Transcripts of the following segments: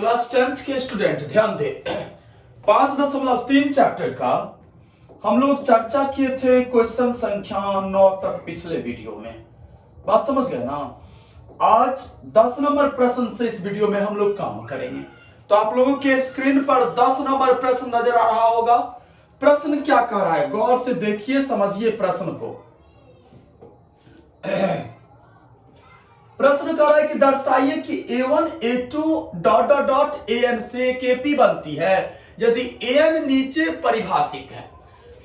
Class 10th के student ध्यान दे 5.3 chapter का हम लोग चर्चा किए थे क्वेश्चन संख्या 9 तक पिछले वीडियो में। बात समझ गए ना। आज 10 नंबर प्रश्न से इस वीडियो में हम लोग काम करेंगे। तो आप लोगों के स्क्रीन पर 10 नंबर प्रश्न नजर आ रहा होगा। प्रश्न क्या कह रहा है, गौर से देखिए, समझिए प्रश्न को। प्रश्न कह रहा है कि दर्शाइए कि A1 A2 dot dot dot AN से एक AP बनती है यदि AN नीचे परिभाषित है।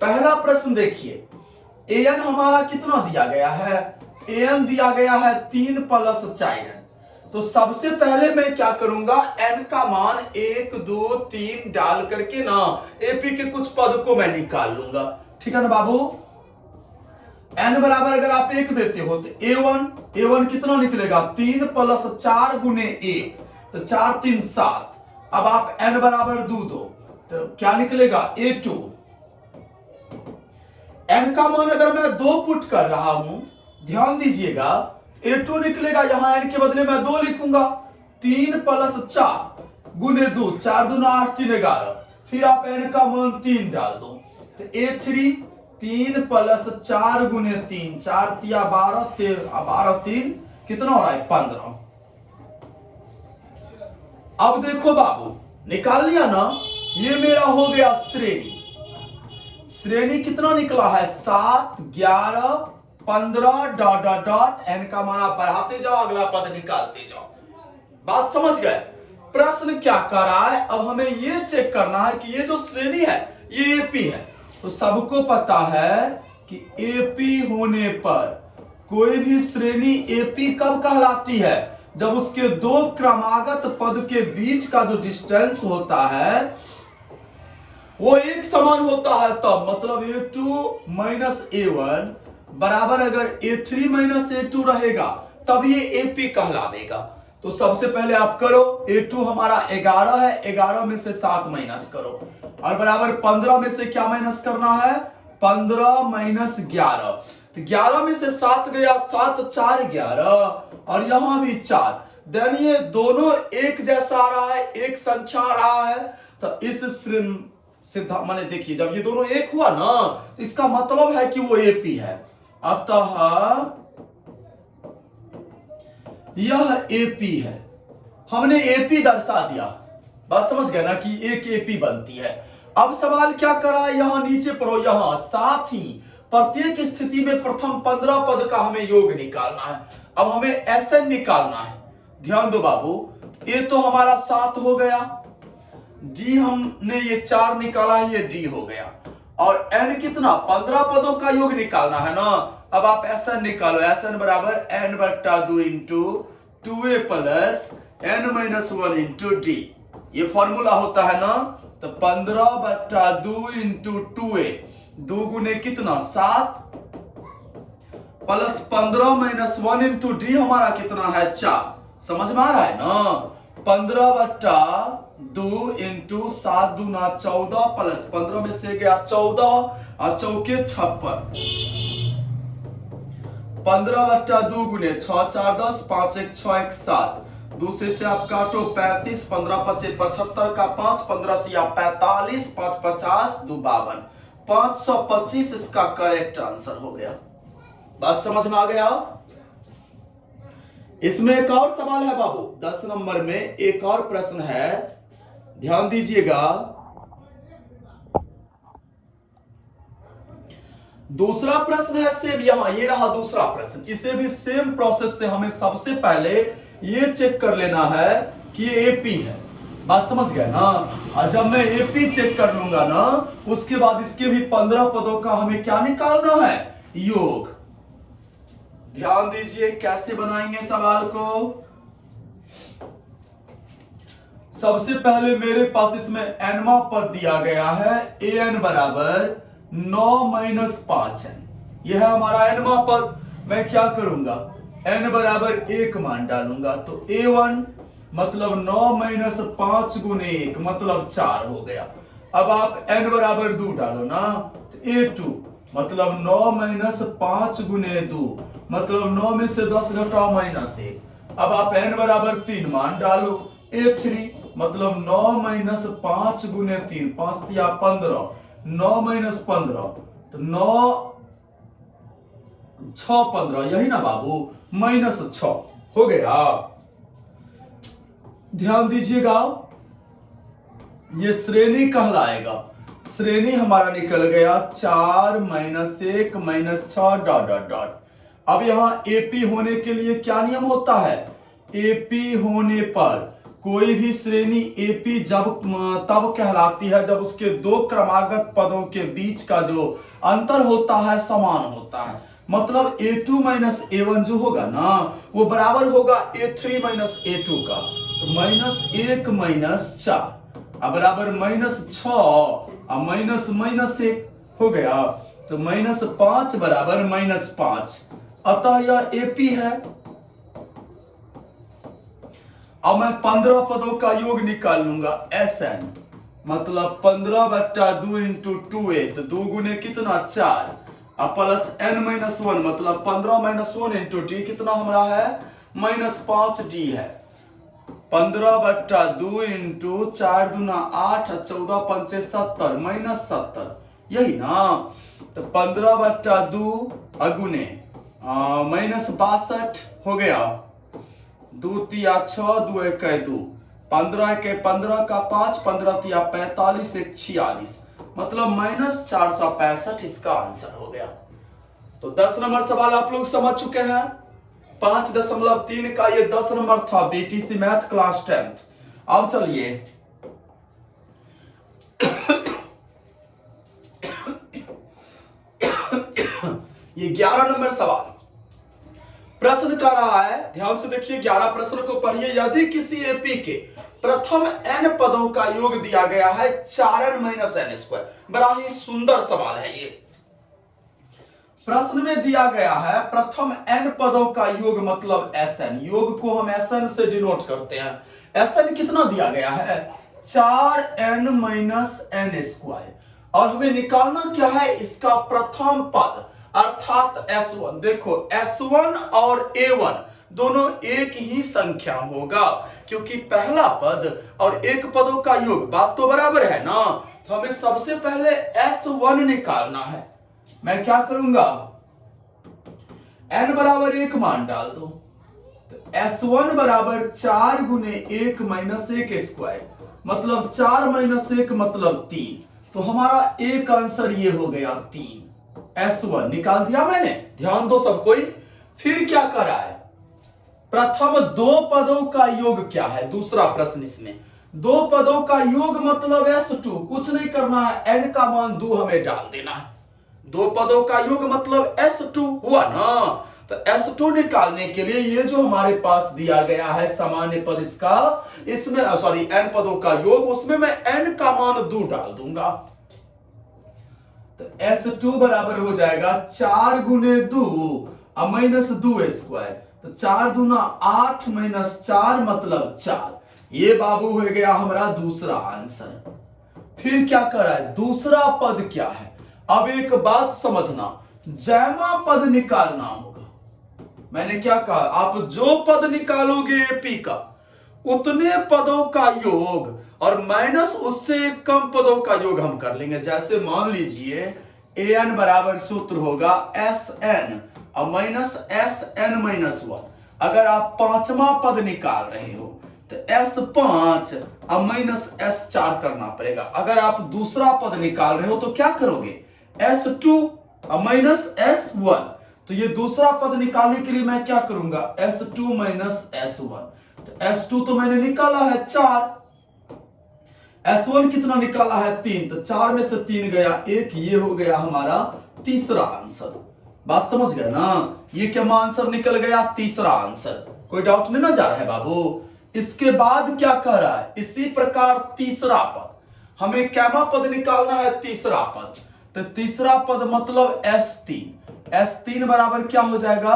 पहला प्रश्न देखिए, AN हमारा कितना दिया गया है? AN दिया गया है 3 + 4। तो सबसे पहले मैं क्या करूंगा, N का मान 1 2 3 डाल करके ना AP के कुछ पद को मैं निकाल लूंगा। ठीक है ना बाबू। n बराबर अगर आप 1 देते हो तो A1 कितना निकलेगा? 3 + 4 × 1, तो 4 3 7। अब आप n बराबर 2 दो तो क्या निकलेगा? A2। n का मान अगर मैं 2 पुट कर रहा हूं, ध्यान दीजिएगा, A2 निकलेगा। यहां n के बदले मैं 2 लिखूंगा। 3 + 4 × 2, 4 दूना 8 3 11। फिर आप n का मान 3 डाल दो तो A3 3 + 4 × 3, 4 तिया 12, 12 3 कितना हो रहा है? 15। अब देखो बाबू, निकाल लिया ना। ये मेरा हो गया श्रेणी। श्रेणी कितना निकला है? 7 11 15 डॉट डॉट डॉट n का मान आप बढ़ाते जाओ, अगला पद निकालते जाओ। बात समझ गए? प्रश्न क्या कर रहा है, अब हमें ये चेक करना है कि ये जो श्रेणी है ये AP है। तो सबको पता है कि AP होने पर कोई भी श्रेणी AP कब कहलाती है? जब उसके दो क्रमागत पद के बीच का जो डिस्टेंस होता है वो एक समान होता है तब। मतलब A2 - A1 बराबर अगर A3 - A2 रहेगा तब ये AP कहलावेगा। तो सबसे पहले आप करो, A2 हमारा 11 है, 11 में से 7 माइनस करो और बराबर 15 में से क्या माइनस करना है? 15 - 11। तो 11 में से 7 गया, 7 4 11 और यहां भी 4। देन ये दोनों एक जैसा आ रहा है, एक संख्या आ रहा है। तो इस सिद्धांत माने देखिए, जब ये दोनों एक हुआ ना तो इसका मतलब है कि वो AP है। अतः यह AP है। हमने AP दर्शा दिया। बात समझ गए ना कि एक AP बनती है। अब सवाल क्या करा, यहां नीचे पढ़ो, यहां साथ ही प्रत्येक स्थिति में प्रथम 15 पद का हमें योग निकालना है। अब हमें SN निकालना है। ध्यान दो बाबू, ये तो हमारा 7 हो गया, D हमने ये 4 निकाला, ये D हो गया, और N कितना? 15 पदों का योग निकालना है ना। अब आप SN निकालो। SN बराबर n/2 × 2a + n - 1 × D। ये फॉर्मूला होता है ना। तो 15/2 × 2a, 2 गुने कितना? 7 प्लस 15 - 1 × D हमारा कितना है? 4। समझ में आ रहा है ना। 15/2 × 7 दूना 14 प्लस 15 में से गया 14 और चौके 56। 15/2 गुने 6 4 10, 5 1 6 1 7। दूसरे से आप काटो 35, 15 5 75 का 5, 15 तिया 45, 5 50 2 52, 525 इसका करेक्ट आंसर हो गया। बात समझ में आ गया? इसमें एक और सवाल है बाबू, 10 नंबर में एक और प्रश्न है, ध्यान दीजिएगा। दूसरा प्रश्न है सेम, यहां ये रहा दूसरा प्रश्न। इसे भी सेम प्रोसेस से हमें सबसे पहले ये चेक कर लेना है कि ये AP है। बात समझ गए ना। और जब मैं AP चेक कर लूंगा ना, उसके बाद इसके भी 15 पदों का हमें क्या निकालना है? योग। ध्यान दीजिए कैसे बनाएंगे सवाल को। सबसे पहले मेरे पास इसमें nवा पद दिया गया है, AN बराबर 9 - 5n। यह है हमारा nवा पद। मैं क्या करूंगा? n बराबर 1 मान डालूंगा। तो A1 मतलब 9 - 5 × 1 मतलब 4 हो गया। अब आप n बराबर 2 डालो ना। तो A2 मतलब 9 - 5 × 2 मतलब 9 में से 10 घटाओ -1। अब आप n बराबर 3 मान डालो। A3 मतलब 9 माइनस 5 गुने 3, 5 तिया 15, 9 माइनस 15 तो 9 6 15, यही ना बाबू, माइनस 6 हो गया। ध्यान दीजिएगा, ये श्रेणी कहलाएगा। श्रेणी हमारा निकल गया 4 minus 1 minus 6 dot dot dot. अब यहां एपी होने के लिए क्या नियम होता है? एपी होने पर कोई भी श्रेणी एपी तब कहलाती है जब उसके दो क्रमागत पदों के बीच का जो अंतर होता है समान होता है। मतलब a2 माइनस a1 जो होगा ना वो बराबर होगा a3 माइनस a2 का। तो -1 माइनस 4 अब बराबर -6 और माइनस माइनस 1 हो गया। तो -5 बराबर -5, अतः यह एपी है। अब मैं 15 पदों का योग निकाल लूंगा Sn, मतलब 15/2 इंटू 2a, तो 2 गुने कितना 4, अब प्लस n माइनस 1 मतलब 15 माइनस 1 इंटू डी कितना हमारा है -5d है। 15/2 इंटू 4 दूना 8, 14 पंचे 70 -70, यही ना। तो 15/2 अगुने -62 हो गया, 2 तिया 6, 2 एक 2, 15 के 15 का 5, 15 तिया 45, 1 46, मतलब -465 इसका आंसर हो गया। तो 10 नंबर सवाल आप लोग समझ चुके हैं। 5.3 का ये 10 नंबर था बीटीसी मैथ क्लास 10th। अब चलिए ये 11 नंबर सवाल प्रश्न कर रहा है, ध्यान से देखिए। 11 प्रश्न को पढ़िए। यदि किसी एपी के प्रथम n पदों का योग दिया गया है 4n माइनस n स्क्वायर, बड़ा ही सुंदर सवाल है ये। प्रश्न में दिया गया है प्रथम n पदों का योग मतलब Sn, योग को हम Sn से डिनोट करते हैं। Sn कितना दिया गया है 4n माइनस n स्क्वायर, और हमें निकालना क्या है इसका प्रथम पद अर्थात S1। देखो S1 और A1 दोनों एक ही संख्या होगा, क्योंकि पहला पद और एक पदों का योग बात तो बराबर है ना। तो हमें सबसे पहले S1 निकालना है। मैं क्या करूंगा, n बराबर 1 मान डाल दो, तो S1 बराबर 4 गुने 1 माइनस 1 स्क्वायर, मतलब 4 माइनस 1 मतलब 3। तो हमारा एक आंसर ये हो गया 3। S1 निकाल दिया मैंने, ध्यान दो सब कोई। फिर क्या करा है, प्रथम दो पदों का योग क्या है, दूसरा प्रश्न इसमें। दो पदों का योग मतलब S2, कुछ नहीं करना है, n का मान 2 हमें डाल देना है। दो पदों का योग मतलब S2 हुआ ना। तो S2 निकालने के लिए ये जो हमारे पास दिया गया है सामान्य पद इसका, इसमें सॉरी n पदों का योग, उसमें मैं n का मान 2 डाल दूंगा। तो S2 बराबर हो जाएगा 4 गुने 2 और माइनस 2 स्क्वायर, तो 4 दूना 8 माइनस 4 मतलब 4। ये बाबू हो गया हमारा दूसरा आंसर। फिर क्या कर रहा है, दूसरा पद क्या है। अब एक बात समझना, जैमा पद निकालना होगा। मैंने क्या कहा, आप जो पद निकालोगे एपी का उतने पदों का योग और माइनस उससे कम पदों का योग हम कर लेंगे। जैसे मान लीजिए an बराबर सूत्र होगा Sn और माइनस Sn माइनस 1। अगर आप पांचवा पद निकाल रहे हो तो S5 और माइनस S4 करना पड़ेगा। अगर आप दूसरा पद निकाल रहे हो तो क्या करोगे, S2 और माइनस S1। तो ये दूसरा पद निकालने के लिए मैं क्या करूंगा, S2 माइनस S1। तो S2 तो मैंने निकाला है 4, S1 कितना निकाला है 3, तो 4 में से 3 गया 1, ये हो गया हमारा तीसरा आंसर। बात समझ गए ना, ये क्या आंसर निकल गया, तीसरा आंसर। कोई डाउट नहीं ना जा रहा है बाबू। इसके बाद क्या कह रहा है, इसी प्रकार तीसरा पद, हमें कैमा पद निकालना है तीसरा पद। तो तीसरा पद मतलब S3, S3 बराबर क्या हो जाएगा,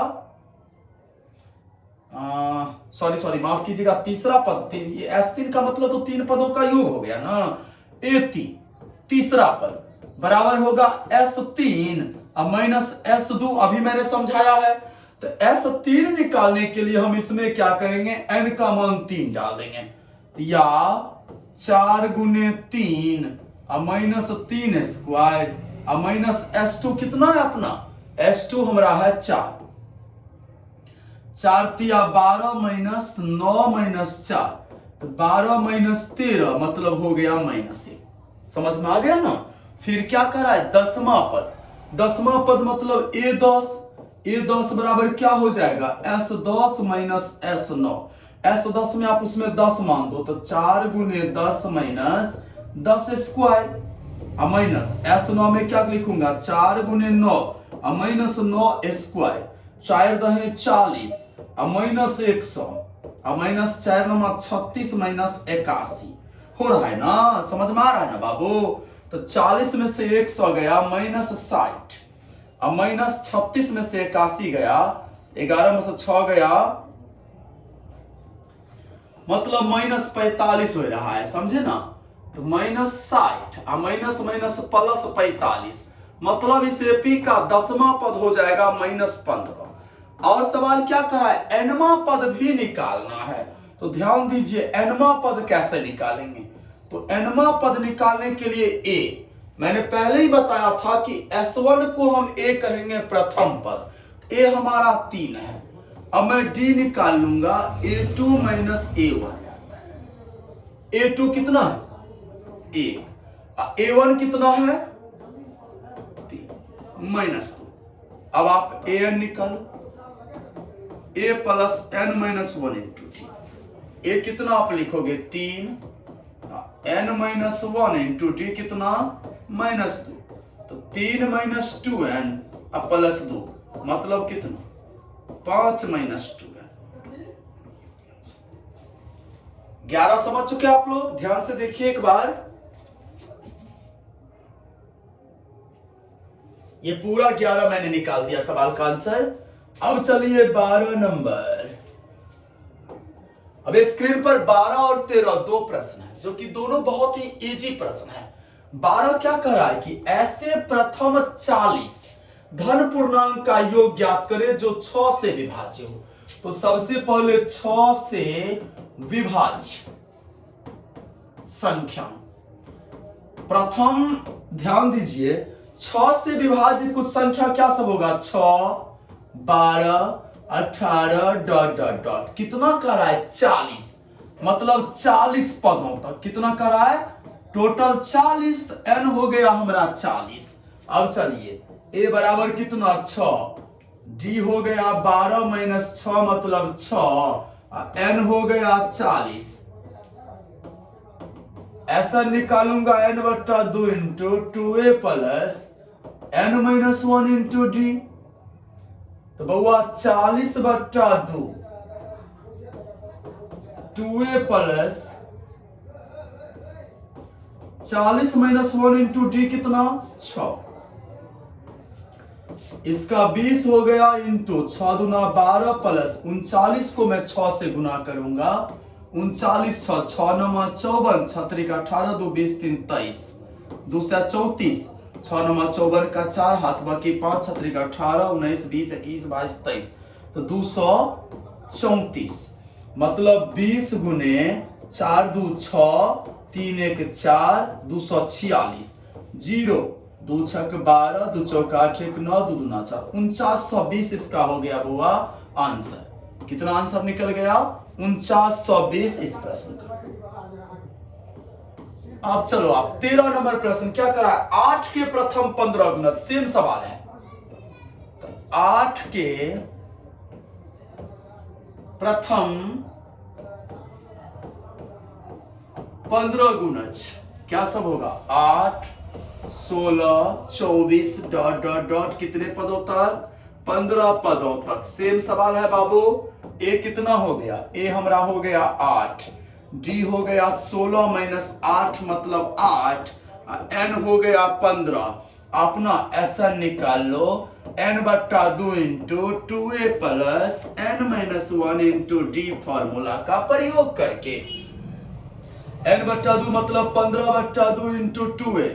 सॉरी माफ कीजिएगा, तीसरा पद ये S3 का मतलब तो 3 पदों का योग हो गया ना। A3 तीसरा पद बराबर होगा S3 और माइनस S2, अभी मैंने समझाया है। तो S3 निकालने के लिए हम इसमें क्या करेंगे, n का मान 3 डाल देंगे। या 4 गुने 3 माइनस 3 स्क्वायर माइनस S2 कितना है अपना S2 हमारा है 4 तिया 12 माइनस 9 माइनस 4 तो 12 माइनस 13 मतलब हो गया माइनस 1। समझ में आ गया ना। फिर क्या करा है दसवां पद मतलब A10 बराबर क्या हो जाएगा S10 माइनस S9। S10 में आप उसमें 10 मान दो तो 4 गुने 10 माइनस 10 स्क्वायर माइनस S9 में क्या लिखूंगा 4 गुने 9 माइनस 9 स्क्वायर 4 दहे 40 माइनस 100 माइनस 4 नमा 36 माइनस 81 हो रहा है ना। समझ में आ रहा है ना बाबू। तो 40 में से 100 गया माइनस 60 माइनस 36 में से 81 गया 11 में से 6 गया मतलब माइनस 45 हो रहा है समझे ना। तो माइनस 60 माइनस माइनस प्लस 45 मतलब इस एपी का 10वां पद हो जाएगा माइनस 15। और सवाल क्या करा है एनवां पद भी निकालना है। तो ध्यान दीजिए एनवां पद कैसे निकालेंगे। तो एनवां पद निकालने के लिए ए मैंने पहले ही बताया था कि S1 को हम ए कहेंगे प्रथम पद ए हमारा 3 है। अब मैं डी निकाल लूंगा A2 माइनस A1 A2 कितना है 1 A1 कितना है 3 माइनस 2। अब आप AN निकालो A plus N minus 1 into D A कितना आप लिखोगे 3 N माइनस 1 इंटू डी कितना माइनस 2 तो 3 माइनस 2N अब प्लस 2 मतलब कितना 5 माइनस 2N 11 समझ चुके आप लोग। ध्यान से देखिए एक बार ये पूरा 11 मैंने निकाल दिया सवाल का आंसर। अब चलिए 12 नंबर। अब स्क्रीन पर 12 और 13 दो प्रश्न है जो कि दोनों बहुत ही इजी प्रश्न है। 12 क्या कर रहा है कि ऐसे प्रथम 40 धन पूर्णांक का योग ज्ञात करें जो 6 से विभाज्य हो। तो सबसे पहले 6 से विभाज्य संख्या प्रथम ध्यान दीजिए 6 से विभाज्य कुछ संख्या क्या सब होगा 6 12 18 डॉट डॉट डॉट कितना कर रहा है 40 मतलब 40 पदों तक कितना कर रहा है टोटल 40 n हो गया हमारा 40। अब चलिए a बराबर कितना 6 d हो गया 12 माइनस 6 मतलब 6 n हो गया 40 ऐसा निकालूंगा n बट्टा 2 into 2a plus n minus 1 into D. तो बउआ 40 बट्टा 2 2a plus 40 minus 1 into D कितना 6 इसका 20 हो गया इंटू 6 दूना 12 प्लस 39 को मैं 6 से गुना करूंगा 39 6 6 नमा 54 6 18 2 20 3 23 2 से 34 6 नमा 54 का 4 हाथ बाकी 5 6 18 19 20 21 22 23 तो 234 मतलब 20 गुने 4 2 6 3 1 4 246 0 2 6 12 2 4 8 1 9 2 2 4 4920 इसका हो गया बुआ आंसर। कितना आंसर निकल गया 4920 इस प्रश्न का। अब चलो आप 13 नंबर प्रश्न क्या करा है 8 के प्रथम 15 गुना सेम सवाल है। तो 8 के प्रथम 15 गुणज क्या सब होगा 8 16 24 डॉट डॉट डॉट कितने पदों तक 15 पदों तक सेम सवाल है बाबू। ए कितना हो गया ए हमारा हो गया 8 डी हो गया 16 माइनस 8 मतलब 8 एन हो गया 15। अपना ऐसा निकाल लो n बट्टा 2 into 2a plus n minus 1 into D formula का प्रयोग करके n बट्टा 2 मतलब 15 बट्टा 2 इंटू 2a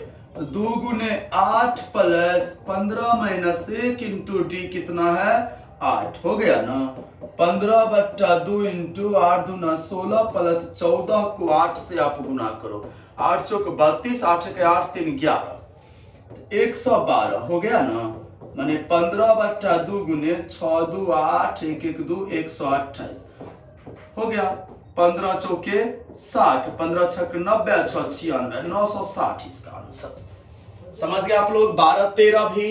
2 गुने 8 प्लस 15 माइनस 1 इंटू डी कितना है 8 हो गया ना। 15/2 इंटू 8 दूना 16 प्लस 14 को 8 से आप गुना करो। 8 चौक 32, 8 के 8 3 11, 112 हो गया ना। माने 15/2 गुने 6 2 8 1 1 2 128 हो गया। 15 चौके 60, 15 छक 90, 6 96, 960 इसका आंसर। समझ गए आप लोग। 12 13 भी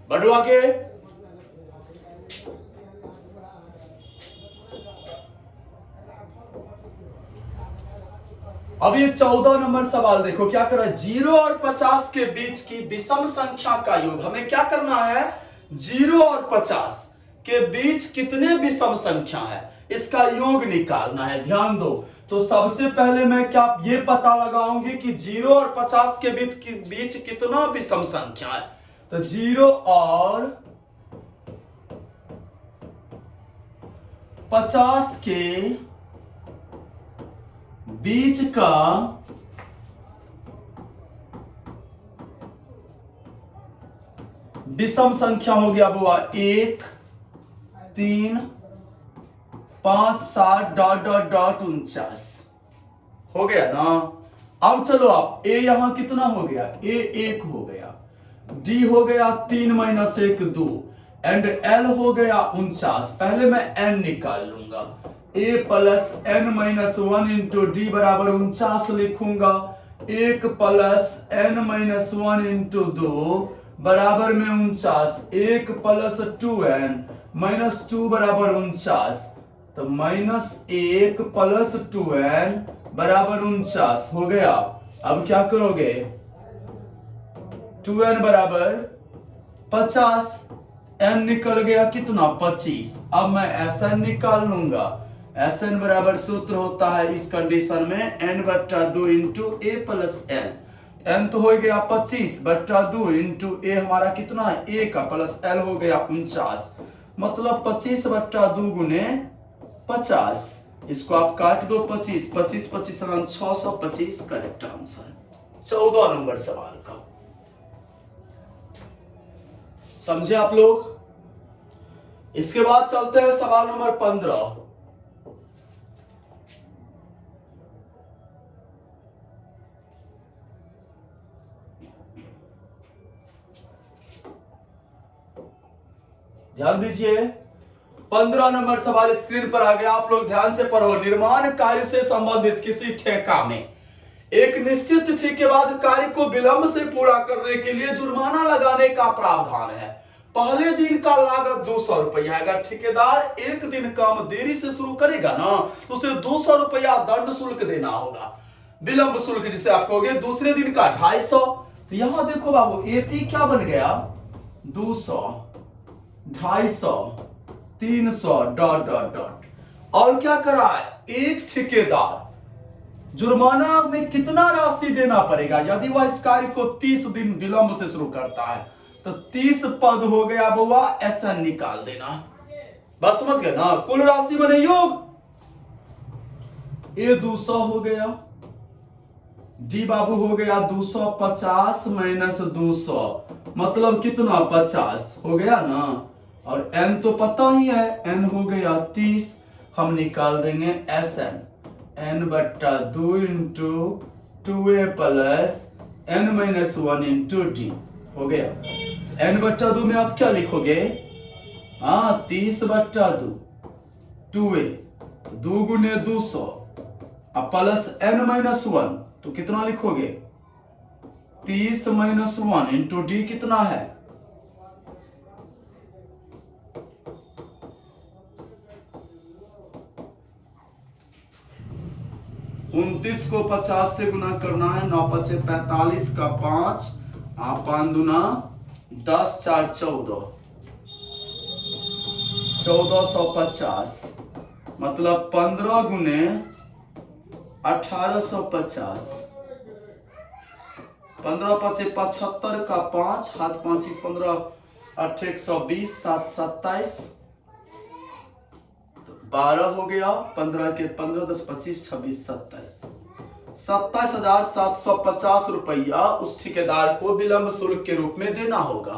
बढ़ो आगे। अब ये 14 नंबर सवाल देखो क्या कर रहा है। 0 और 50 के बीच की विषम संख्या का योग। हमें क्या करना है, 0 और 50 के बीच कितने विषम संख्या है इसका योग निकालना है। ध्यान दो। तो सबसे पहले मैं क्या ये पता लगाऊंगी कि 0 और 50 के बीच कितना विषम संख्या है। तो 0 और 50 के बीच का विषम संख्या हो गया बुआ 1 3 5 7 डॉट डॉट डॉट 49 हो गया ना। अब चलो आप ए यहां कितना हो गया, ए 1 हो गया, डी हो गया 3 माइनस 1 2 एंड एल हो गया 49। पहले मैं एन निकाल लूंगा। A plus N minus 1 into D बराबर 49 लिखूंगा। 1 प्लस एन माइनस 1 इंटू 2 बराबर में 49। 1 प्लस 2n माइनस 2 बराबर 49। तो -1 प्लस 2n बराबर 49 हो गया। अब क्या करोगे, 2n बराबर 50, n निकल गया कितना 25। अब मैं Sn निकाल लूंगा। Sn बराबर सूत्र होता है इस कंडीशन में n/2 इंटू ए प्लस एन। n तो हो गया 25/2 इंटू ए हमारा कितना है a का प्लस l हो गया 49। मतलब 25/2 गुने 50। इसको आप काट दो 25 25 25 625 करेक्ट आंसर 14 नंबर सवाल का। समझे आप लोग। इसके बाद चलते हैं सवाल नंबर 15। ध्यान दीजिए। 15 नंबर सवाल स्क्रीन पर आ गया, आप लोग ध्यान से पढ़ो। निर्माण कार्य से संबंधित किसी ठेका में एक निश्चित तिथि के बाद कार्य को विलंब से पूरा करने के लिए जुर्माना लगाने का प्रावधान है। पहले दिन का लागत 200 रुपया है। अगर ठेकेदार एक दिन काम देरी से शुरू करेगा ना तो उसे 200 रुपया दंड शुल्क देना होगा, विलंब शुल्क जिसे आप कहोगे। दूसरे दिन का 250। तो यहां देखो बाबू एपी क्या बन गया 200 250 300 डॉट डॉट डॉट। और क्या करा है, एक ठेकेदार जुर्माना में कितना राशि देना पड़ेगा यदि वह इस कार्य को 30 दिन विलंब से शुरू करता है। तो 30 पद हो गया बुआ, ऐसा निकाल देना। बस समझ गए ना। कुल राशि बने योग। ए 200 हो गया, डी बाबू हो गया 250 माइनस 200 मतलब कितना 50 हो गया ना। और n तो पता ही है, n हो गया 30। हम निकाल देंगे Sn n/2 into 2a plus n minus 1 into D हो गया। n/2 में आप क्या लिखोगे, हाँ 30/2 2a 2 गुने 200 अब प्लस n माइनस 1 तो कितना लिखोगे 30 माइनस 1 इंटू डी कितना है 29 को 50 से गुना करना है। 9 5 45 का 5 5 दूना 10 4 14 1450 मतलब 15 गुने 1850। 15 5 75 का 5 हाथ 35 15 8 120 7 27 12 हो गया। 15 के 15 10 25 26 27 27,750 रुपया उस ठेकेदार को विलंब शुल्क के रूप में देना होगा।